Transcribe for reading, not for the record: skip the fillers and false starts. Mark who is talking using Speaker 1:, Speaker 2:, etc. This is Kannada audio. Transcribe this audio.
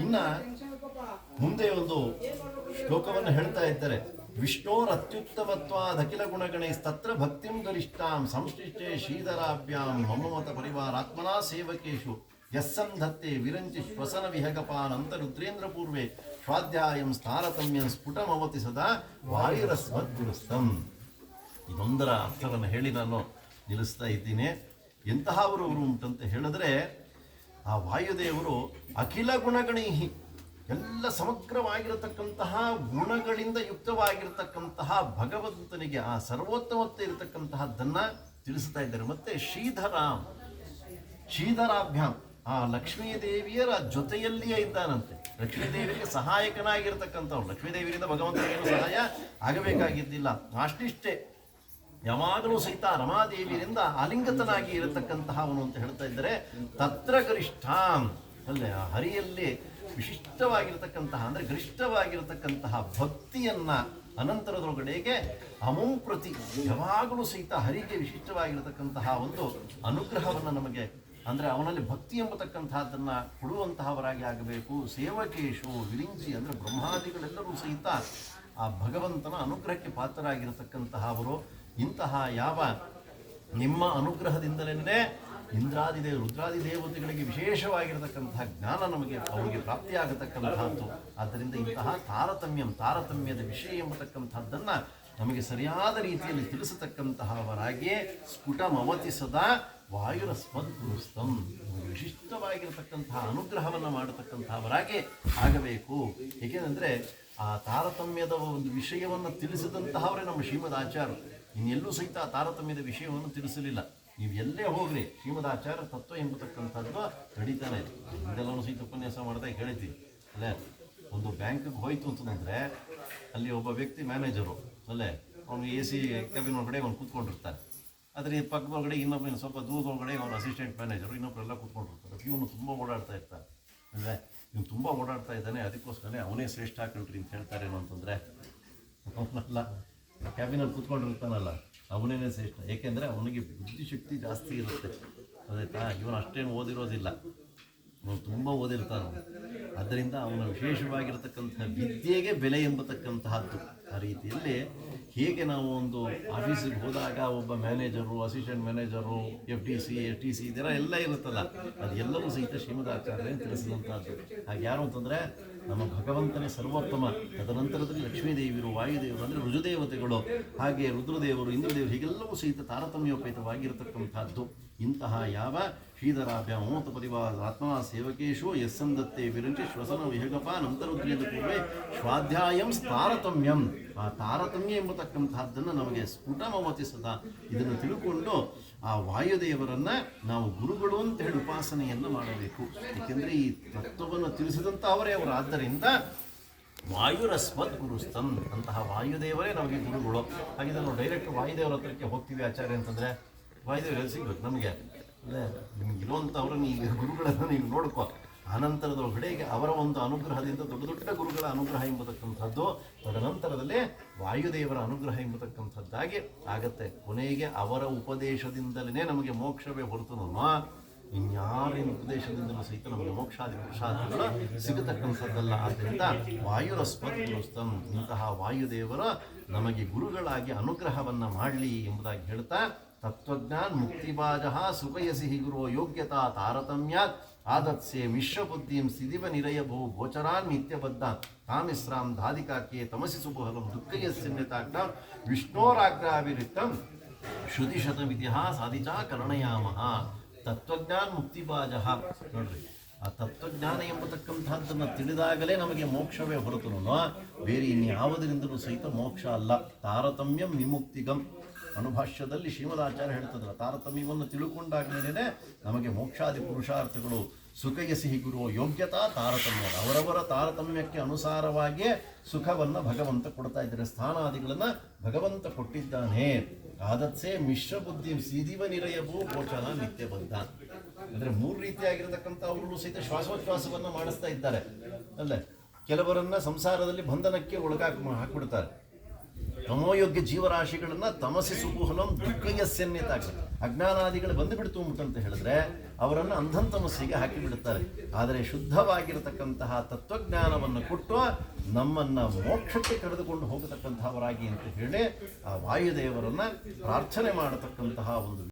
Speaker 1: ಇನ್ನ ಮುಂದೆ ಒಂದು ಶ್ಲೋಕವನ್ನು ಹೇಳ್ತಾ ಇದ್ದಾರೆ. ವಿಷ್ಣೋರ್ ಅತ್ಯುತ್ತಮತ್ವಾದ ಅಖಿಲ ಗುಣಗಣೈಸ್ತತ್ರ ಭಕ್ತಿಂ ಗರಿಷ್ಠಾಂ ಸಂಶ್ಲಿಷ್ಟೇ ಶ್ರೀಧರಾಭ್ಯಾಂ ಮಮಮತ ಪರಿವಾರಾತ್ಮನಾ ಸೇವಕೇಶು ಯಸ್ಸಂಧತ್ತೆ ವಿರಂಚಿ ಶ್ವಸನ ವಿಹಗಪಾನಂತ ರುದ್ರೇಂದ್ರ ಪೂರ್ವೆ ಸ್ವಾಧ್ಯಾಯಂ ತಾರತಮ್ಯಂ ಸ್ಫುಟಮವತಿ ಸದಾ ವಾಯುರಸ್ಮದ್ಗುರುಸ್ತಂ. ಇದೊಂದರ ಅರ್ಥವನ್ನು ಹೇಳಿ ನಾನು ನಿಲ್ಲಿಸ್ತಾ ಇದ್ದೀನಿ. ಎಂತಹವರು ಅವರು ಉಂಟಂತ ಹೇಳಿದ್ರೆ, ಆ ವಾಯುದೇವರು ಅಖಿಲ ಗುಣಗಣೈಹಿ, ಎಲ್ಲ ಸಮಗ್ರವಾಗಿರತಕ್ಕಂತಹ ಗುಣಗಳಿಂದ ಯುಕ್ತವಾಗಿರತಕ್ಕಂತಹ ಭಗವಂತನಿಗೆ ಆ ಸರ್ವೋತ್ತಮತೆ ಇರತಕ್ಕಂತಹದ್ದನ್ನು ತಿಳಿಸ್ತಾ ಇದ್ದಾರೆ. ಮತ್ತೆ ಶ್ರೀಧರಾಭ್ಯಾಂ, ಆ ಲಕ್ಷ್ಮೀದೇವಿಯರ ಜೊತೆಯಲ್ಲಿಯೇ ಇದ್ದಾನಂತೆ. ಲಕ್ಷ್ಮೀದೇವಿಗೆ ಸಹಾಯಕನಾಗಿರ್ತಕ್ಕಂಥವ್ರು. ಲಕ್ಷ್ಮೀದೇವಿಯಿಂದ ಭಗವಂತನಿಗೇನು ಸಹಾಯ ಆಗಬೇಕಾಗಿದ್ದಿಲ್ಲ. ಅಷ್ಟಿಷ್ಟೇ ಯಾವಾಗಲೂ ಸಹಿತ ರಮಾದೇವಿಯರಿಂದ ಆಲಿಂಗತನಾಗಿ ಇರತಕ್ಕಂತಹವನು ಅಂತ ಹೇಳ್ತಾ ಇದ್ದಾರೆ. ತತ್ರ ಗರಿಷ್ಠಾಂ, ಅಲ್ಲೇ ಆ ಹರಿಯಲ್ಲಿ ವಿಶಿಷ್ಟವಾಗಿರತಕ್ಕಂತಹ ಅಂದರೆ ಗರಿಷ್ಠವಾಗಿರತಕ್ಕಂತಹ ಭಕ್ತಿಯನ್ನ ಅನಂತರದೊಳಗಡೆಗೆ ಅಮೋಂ ಪ್ರತಿ ಯಾವಾಗಲೂ ಸಹಿತ ಹರಿಗೆ ವಿಶಿಷ್ಟವಾಗಿರತಕ್ಕಂತಹ ಒಂದು ಅನುಗ್ರಹವನ್ನು ನಮಗೆ ಅಂದರೆ ಅವನಲ್ಲಿ ಭಕ್ತಿ ಎಂಬತಕ್ಕಂತಹದ್ದನ್ನು ಕೊಡುವಂತಹವರಾಗಿ ಆಗಬೇಕು. ಸೇವಕೇಶು ವಿರಿಂಚಿ ಅಂದರೆ ಬ್ರಹ್ಮಾದಿಗಳೆಲ್ಲರೂ ಸಹಿತ ಆ ಭಗವಂತನ ಅನುಗ್ರಹಕ್ಕೆ ಪಾತ್ರರಾಗಿರತಕ್ಕಂತಹವರು. ಇಂತಹ ಯಾವ ನಿಮ್ಮ ಅನುಗ್ರಹದಿಂದಲೇ ಇಂದ್ರಾದಿದೇವ ರುದ್ರಾದಿ ದೇವತೆಗಳಿಗೆ ವಿಶೇಷವಾಗಿರತಕ್ಕಂತಹ ಜ್ಞಾನ ಅವರಿಗೆ ಪ್ರಾಪ್ತಿಯಾಗತಕ್ಕಂತಹದ್ದು. ಆದ್ದರಿಂದ ಇಂತಹ ತಾರತಮ್ಯದ ವಿಷಯ ಎಂಬತಕ್ಕಂಥದ್ದನ್ನು ನಮಗೆ ಸರಿಯಾದ ರೀತಿಯಲ್ಲಿ ತಿಳಿಸತಕ್ಕಂತಹವರಾಗಿಯೇ ಸ್ಫುಟಮವತಿ ಸದಾ ವಾಯುರಸ್ಮದ್ಗುರುಸ್ತಂ, ವಿಶಿಷ್ಟವಾಗಿರತಕ್ಕಂತಹ ಅನುಗ್ರಹವನ್ನು ಮಾಡತಕ್ಕಂತಹವರಾಗಿ ಆಗಬೇಕು. ಏಕೆಂದರೆ ಆ ತಾರತಮ್ಯದ ಒಂದು ವಿಷಯವನ್ನು ತಿಳಿಸಿದಂತಹವರೇ ನಮ್ಮ ಶ್ರೀಮದ್ ಆಚಾರ್ಯರು. ಇನ್ನೆಲ್ಲೂ ಸಹಿತ ಆ ತಾರತಮ್ಯದ ವಿಷಯವನ್ನು ತಿಳಿಸಲಿಲ್ಲ. ನೀವು ಎಲ್ಲೇ ಹೋಗ್ರಿ ಶ್ರೀಮದ್ ಆಚಾರ್ಯ ತತ್ವ ಎಂಬತಕ್ಕಂಥದ್ದು ನಡೀತಾನೆ ಇದೆ. ಹಿಂದೆಲ್ಲೂ ಸಹಿತ ಉಪನ್ಯಾಸ ಮಾಡಿದಾಗ ಹೇಳ್ತೀವಿ ಅಲ್ಲೇ, ಒಂದು ಬ್ಯಾಂಕಿಗೆ ಹೋಯ್ತು ಅಂತಂದರೆ ಅಲ್ಲಿ ಒಬ್ಬ ವ್ಯಕ್ತಿ ಮ್ಯಾನೇಜರು ಅಲ್ಲೇ, ಅವನು AC ಕ್ಯಾಬಿನ್ ಒಳಗಡೆ ಅವ್ನು ಕೂತ್ಕೊಂಡಿರ್ತಾರೆ. ಆದರೆ ಈ ಪಕ್ಕದೊಳಗಡೆ ಇನ್ನೊಬ್ಬ ಸ್ವಲ್ಪ ದೂರದೊಳಗಡೆ ಅವನು ಅಸಿಸ್ಟೆಂಟ್ ಮ್ಯಾನೇಜರು ಇನ್ನೊಬ್ಬರೆಲ್ಲ ಕೂತ್ಕೊಂಡಿರ್ತಾರೆ. ಇವನು ತುಂಬ ಓಡಾಡ್ತಾ ಇರ್ತಾರೆ. ಅಂದರೆ ಇವನು ತುಂಬ ಓಡಾಡ್ತಾ ಇದ್ದಾನೆ, ಅದಕ್ಕೋಸ್ಕರ ಅವನೇ ಶ್ರೇಷ್ಠ ಹಾಕಲ್ರಿ ಅಂತ ಹೇಳ್ತಾರೇನು ಅಂತಂದರೆ, ಅವನಲ್ಲ ಕ್ಯಾಬಿನಲ್ಲಿ ಕೂತ್ಕೊಂಡಿರ್ತಾನಲ್ಲ ಅವನೇನೇ ಶ್ರೇಷ್ಠ. ಏಕೆಂದರೆ ಅವನಿಗೆ ಬುದ್ಧಿಶಕ್ತಿ ಜಾಸ್ತಿ ಇರುತ್ತೆ. ಅದಾಯ್ತಾ, ಇವನು ಅಷ್ಟೇನು ಓದಿರೋದಿಲ್ಲ, ಅವನು ತುಂಬ ಓದಿರ್ತಾನೆ. ಆದ್ದರಿಂದ ಅವನ ವಿಶೇಷವಾಗಿರತಕ್ಕಂಥ ವಿದ್ಯೆಗೆ ಬೆಲೆ ಎಂಬತಕ್ಕಂತಹದ್ದು. ಆ ರೀತಿಯಲ್ಲಿ ಹೇಗೆ ನಾವು ಒಂದು ಆಫೀಸಿಗೆ ಹೋದಾಗ ಒಬ್ಬ manager, assistant manager, FTC STC ಇದರ ಎಲ್ಲ ಇರುತ್ತಲ್ಲ, ಅದೆಲ್ಲವೂ ಸಹಿತ ಶ್ರೀಮದ್ ಆಚಾರ್ಯ ತಿಳಿಸಿದಂಥದ್ದು. ಹಾಗೆ ಯಾರು ಅಂತಂದರೆ ನಮ್ಮ ಭಗವಂತನೇ ಸರ್ವೋತ್ತಮ. ತದನಂತರದಲ್ಲಿ ಲಕ್ಷ್ಮೀದೇವಿಯರು, ವಾಯುದೇವರು ಅಂದರೆ ರುಜುದೇವತೆಗಳು, ಹಾಗೆ ರುದ್ರದೇವರು, ಇಂದ್ರದೇವರು, ಹೀಗೆಲ್ಲವೂ ಸಹಿತ ತಾರತಮ್ಯೋಪೇತವಾಗಿರತಕ್ಕಂಥದ್ದು. ಇಂತಹ ಯಾವ ಶ್ರೀಧರಾಭ್ಯ ಮಮತ ಪರಿವಾರ ಆತ್ಮನಾ ಸೇವಕೇಶು ಯಸ್ಸಂದತ್ತೆ ವಿರಂಚಿ ಶ್ವಸನ ವಿಹಗಪ ನಂತರುದ್ರೇಂದ್ರ ಪೂರ್ವೆ ಸ್ವಾಧ್ಯಾಯಂ ತಾರತಮ್ಯಂ. ಆ ತಾರತಮ್ಯ ಎಂಬತಕ್ಕಂತಹದ್ದನ್ನು ನಮಗೆ ಸ್ಫುಟಮವತಿ ಸದಾ ಇದನ್ನು ತಿಳ್ಕೊಂಡು ಆ ವಾಯುದೇವರನ್ನು ನಾವು ಗುರುಗಳು ಅಂತ ಹೇಳಿ ಉಪಾಸನೆಯನ್ನು ಮಾಡಬೇಕು. ಏಕೆಂದರೆ ಈ ತತ್ವವನ್ನು ತಿಳಿಸಿದಂಥ ಅವರೇ ಅವರು. ಆದ್ದರಿಂದ ವಾಯುರಸ್ಮದ್ ಗುರುಸ್ತಂ, ಅಂತಹ ವಾಯುದೇವರೇ ನಮಗೆ ಗುರುಗಳು. ಹಾಗಿದ್ರೆ ನಾವು ಡೈರೆಕ್ಟ್ ವಾಯುದೇವರ ಹತ್ರಕ್ಕೆ ಹೋಗ್ತೀವಿ ಆಚಾರ್ಯ ಅಂತಂದರೆ ವಾಯುದೇವರು ಸಿಗ್ಬೇಕು ನಮಗೆ. ಅಲ್ಲೇ ನಿಮ್ಗೆ ಇರುವಂಥವ್ರನ್ನ ಈಗ ಗುರುಗಳನ್ನು ನೀವು ನೋಡ್ಕೋ. ಅನಂತರದೊಳಗಡೆಗೆ ಅವರ ಒಂದು ಅನುಗ್ರಹದಿಂದ ದೊಡ್ಡ ದೊಡ್ಡ ಗುರುಗಳ ಅನುಗ್ರಹ ಎಂಬತಕ್ಕಂಥದ್ದು, ತದನಂತರದಲ್ಲೇ ವಾಯುದೇವರ ಅನುಗ್ರಹ ಎಂಬತಕ್ಕಂಥದ್ದಾಗಿ ಆಗತ್ತೆ. ಕೊನೆಗೆ ಅವರ ಉಪದೇಶದಿಂದಲೇ ನಮಗೆ ಮೋಕ್ಷವೇ ಹೊರತುನೋ ಇನ್ಯಾರಿನ ಉಪದೇಶದಿಂದಲೂ ಸಹಿತ ನಮಗೆ ಮೋಕ್ಷಾದಿ ಪುರುಷಾರ್ಥಗಳು ಸಿಗತಕ್ಕಂಥದ್ದಲ್ಲ. ಆದ್ದರಿಂದ ವಾಯುರಸ್ಮದ್ ಗುರುಸ್ತಂ, ಇಂತಹ ವಾಯುದೇವರ ನಮಗೆ ಗುರುಗಳಾಗಿ ಅನುಗ್ರಹವನ್ನು ಮಾಡಲಿ ಎಂಬುದಾಗಿ ಹೇಳ್ತಾ, ತತ್ವಜ್ಞಾನ್ ಮುಕ್ತಿಬಾಜ ಸುಖಯಸಿ ಗುರೋ ಯೋಗ್ಯತಾ ತಾರತಮ್ಯಾತ್ ಆದತ್ಸೆ ಮಿಶ್ರಬುದ್ಧಿಂ ಸ್ಥಿತಿವ ನಿರಯ ಬಹು ಗೋಚರಾನ್ ನಿತ್ಯಬದ್ಧ ಕಾಮಿಸ್ರಾಂ ಧಾದಿಕಾಕ್ಯೆ ತಮಸಿ ಸುಬುಹಲಂ ದುಃಖಯಸ್ಯನ್ಯತಾಗ್ನ ವಿಷ್ಣೋರಾಗ್ರಾವಿರಿಕ್ತಂ ಶ್ರುತಿಶತಮಿತಿಹ ಸಾಧಿಚಾ ಕರ್ಣಯಾಮಃ. ತತ್ವಜ್ಞಾನ ಮುಕ್ತಿಬಾಜ ನೋಡ್ರಿ, ಆ ತತ್ವಜ್ಞಾನ ಎಂಬತಕ್ಕಂಥದ್ದನ್ನು ತಿಳಿದಾಗಲೇ ನಮಗೆ ಮೋಕ್ಷವೇ ಹೊರತುನೋ ಬೇರೆ ಇನ್ಯಾವುದರಿಂದಲೂ ಸಹಿತ ಮೋಕ್ಷ ಅಲ್ಲ. ತಾರತಮ್ಯಂ ವಿಮುಕ್ತಿಗಂ ಅನುಭಾಷ್ಯದಲ್ಲಿ ಶ್ರೀಮದಾಚಾರ್ಯ ಹೇಳ್ತದಲ್ಲ, ತಾರತಮ್ಯವನ್ನು ತಿಳ್ಕೊಂಡಾಗಲೇ ನಮಗೆ ಮೋಕ್ಷಾದಿ ಪುರುಷಾರ್ಥಗಳು. ಸುಖಯಸಿ ಗುರು ಯೋಗ್ಯತಾ ತಾರತಮ್ಯ, ಅವರವರ ತಾರತಮ್ಯಕ್ಕೆ ಅನುಸಾರವಾಗಿಯೇ ಸುಖವನ್ನು ಭಗವಂತ ಕೊಡ್ತಾ ಇದ್ದಾರೆ. ಸ್ಥಾನಾದಿಗಳನ್ನು ಭಗವಂತ ಕೊಟ್ಟಿದ್ದಾನೆ. ಆದತ್ಸೆ ಮಿಶ್ರಬುದ್ಧಿ ಸಿದಿವ ನಿರಯಭೂ ಗೋಚರ ನಿತ್ಯಬದ್ಧ. ಅಂದರೆ ಮೂರು ರೀತಿಯಾಗಿರತಕ್ಕಂಥ ಅವರು ಸಹಿತ ಶ್ವಾಸೋಚ್ಛ್ವಾಸವನ್ನು ಮಾಡಿಸ್ತಾ ಇದ್ದಾರೆ ಅಲ್ಲೇ. ಕೆಲವರನ್ನ ಸಂಸಾರದಲ್ಲಿ ಬಂಧನಕ್ಕೆ ಹಾಕ್ಬಿಡ್ತಾರೆ. ತಮೋಯೋಗ್ಯ ಜೀವರಾಶಿಗಳನ್ನು ತಮಸಿ ಸುಕುಹಲಂ ದುಃಖಯಸ್ಯನ್ಯತಾಗ ಅಜ್ಞಾನಾದಿಗಳು ಬಂದುಬಿಡ್ತು ಅಂತ ಹೇಳಿದ್ರೆ ಅವರನ್ನು ಅಂಧಂತಮಸ್ಸಿಗೆ ಹಾಕಿಬಿಡುತ್ತಾರೆ. ಆದರೆ ಶುದ್ಧವಾಗಿರತಕ್ಕಂತಹ ತತ್ವಜ್ಞಾನವನ್ನು ಕೊಟ್ಟು ನಮ್ಮನ್ನು ಮೋಕ್ಷಕ್ಕೆ ಕರೆದುಕೊಂಡು ಹೋಗತಕ್ಕಂತಹವರಾಗಿ ಅಂತ ಹೇಳಿ ಆ ವಾಯುದೇವರನ್ನು ಪ್ರಾರ್ಥನೆ ಮಾಡತಕ್ಕಂತಹ ಒಂದು